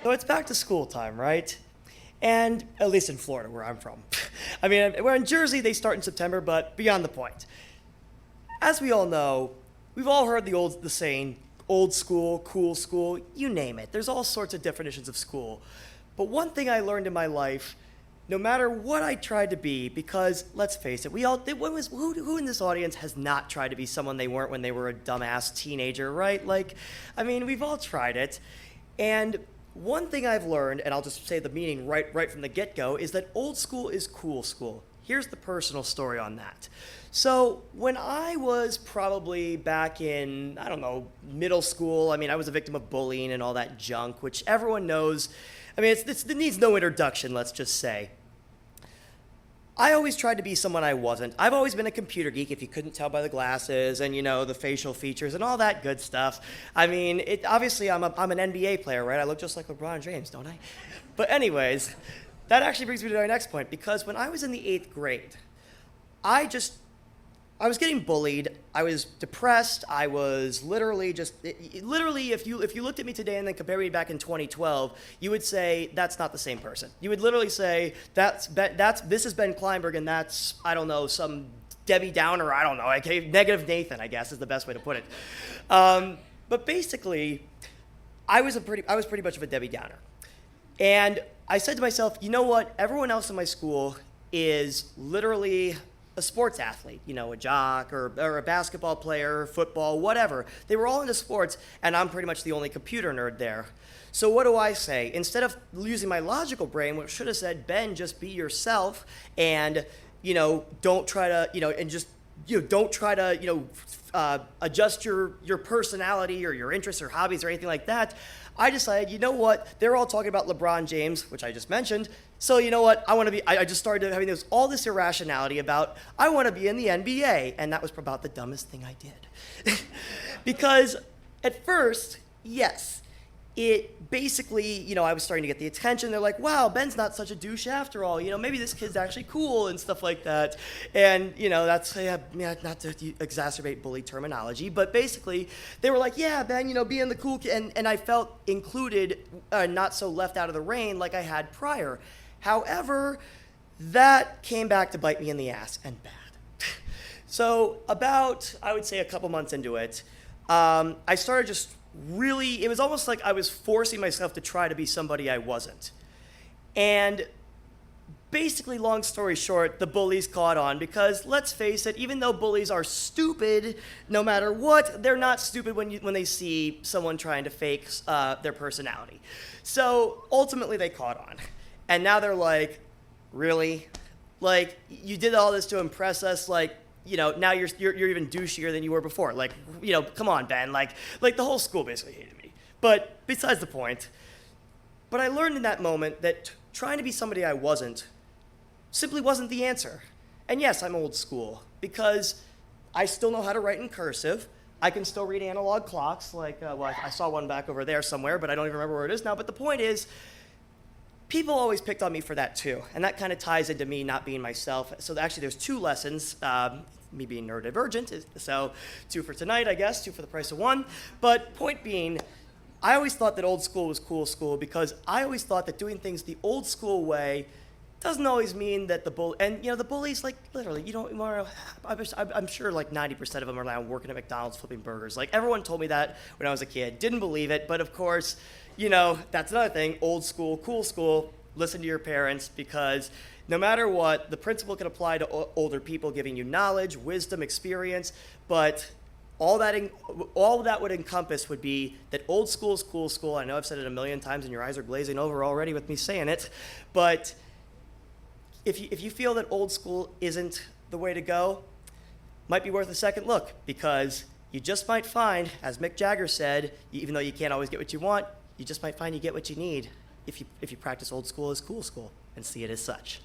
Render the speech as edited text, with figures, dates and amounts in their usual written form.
So it's back to school time, right? And at least in Florida, where I'm from. I mean, we're in Jersey, they start in September, but beyond the point. As we all know, we've all heard the saying, old school, cool school, you name it. There's all sorts of definitions of school. But one thing I learned in my life, no matter what I tried to be, because let's face it, who in this audience has not tried to be someone they weren't when they were a dumbass teenager, right? Like, I mean, we've all tried it. And one thing I've learned, and I'll just say the meaning right from the get-go, is that old school is cool school. Here's the personal story on that. So when I was probably back in, I don't know, middle school, I mean, I was a victim of bullying and all that junk, which everyone knows. I mean, it needs no introduction, let's just say. I always tried to be someone I wasn't. I've always been a computer geek, if you couldn't tell by the glasses and, the facial features and all that good stuff. I mean, obviously, I'm an NBA player, right? I look just like LeBron James, don't I? But anyways, that actually brings me to my next point, because when I was in the 8th grade, I was getting bullied. I was depressed. I was literally if you looked at me today and then compared me back in 2012, you would say that's not the same person. You would literally say this is Ben Kleinberg and that's, I don't know, some Debbie Downer, I don't know, negative Nathan, I guess is the best way to put it. But basically, I was pretty much of a Debbie Downer. And I said to myself, you know what? Everyone else in my school is literally a sports athlete, a jock or a basketball player, football, whatever. They were all into sports, and I'm pretty much the only computer nerd there. So what do I say? Instead of using my logical brain, which should have said, Ben, just be yourself, and don't try to adjust your personality or your interests or hobbies or anything like that. I decided, you know what? They're all talking about LeBron James, which I just mentioned. So you know what? I just started having all this irrationality about, I want to be in the NBA. And that was about the dumbest thing I did. Because at first, yes, it basically, I was starting to get the attention. They're like, wow, Ben's not such a douche after all. Maybe this kid's actually cool and stuff like that. And, that's, not to exacerbate bully terminology, but basically they were like, yeah, Ben, being the cool kid. And I felt included, not so left out of the rain like I had prior. However, that came back to bite me in the ass, and bad. So about, I would say a couple months into it, I started it was almost like I was forcing myself to try to be somebody I wasn't. And basically, long story short, the bullies caught on because, let's face it, even though bullies are stupid, no matter what, they're not stupid when they see someone trying to fake their personality. So ultimately, they caught on. And now they're like, really? Like, you did all this to impress us, like, now you're even douchier than you were before. Like, come on, Ben. Like the whole school basically hated me. But besides the point, but I learned in that moment that trying to be somebody I wasn't simply wasn't the answer. And yes, I'm old school because I still know how to write in cursive. I can still read analog clocks. Like, I saw one back over there somewhere, but I don't even remember where it is now. But the point is, people always picked on me for that too, and that kind of ties into me not being myself. So actually there's 2 lessons, me being neurodivergent, so 2 for tonight, I guess, 2 for the price of 1. But point being, I always thought that old school was cool school because I always thought that doing things the old school way doesn't always mean that the bullies, like, literally, I'm sure like 90% of them are now working at McDonald's flipping burgers. Like, everyone told me that when I was a kid. Didn't believe it, but of course, that's another thing. Old school, cool school, listen to your parents, because no matter what, the principle can apply to older people, giving you knowledge, wisdom, experience, but all that would encompass would be that old school is cool school. I know I've said it a million times and your eyes are glazing over already with me saying it, but if you feel that old school isn't the way to go, might be worth a second look, because you just might find, as Mick Jagger said, even though you can't always get what you want, you just might find you get what you need if you practice old school as cool school and see it as such.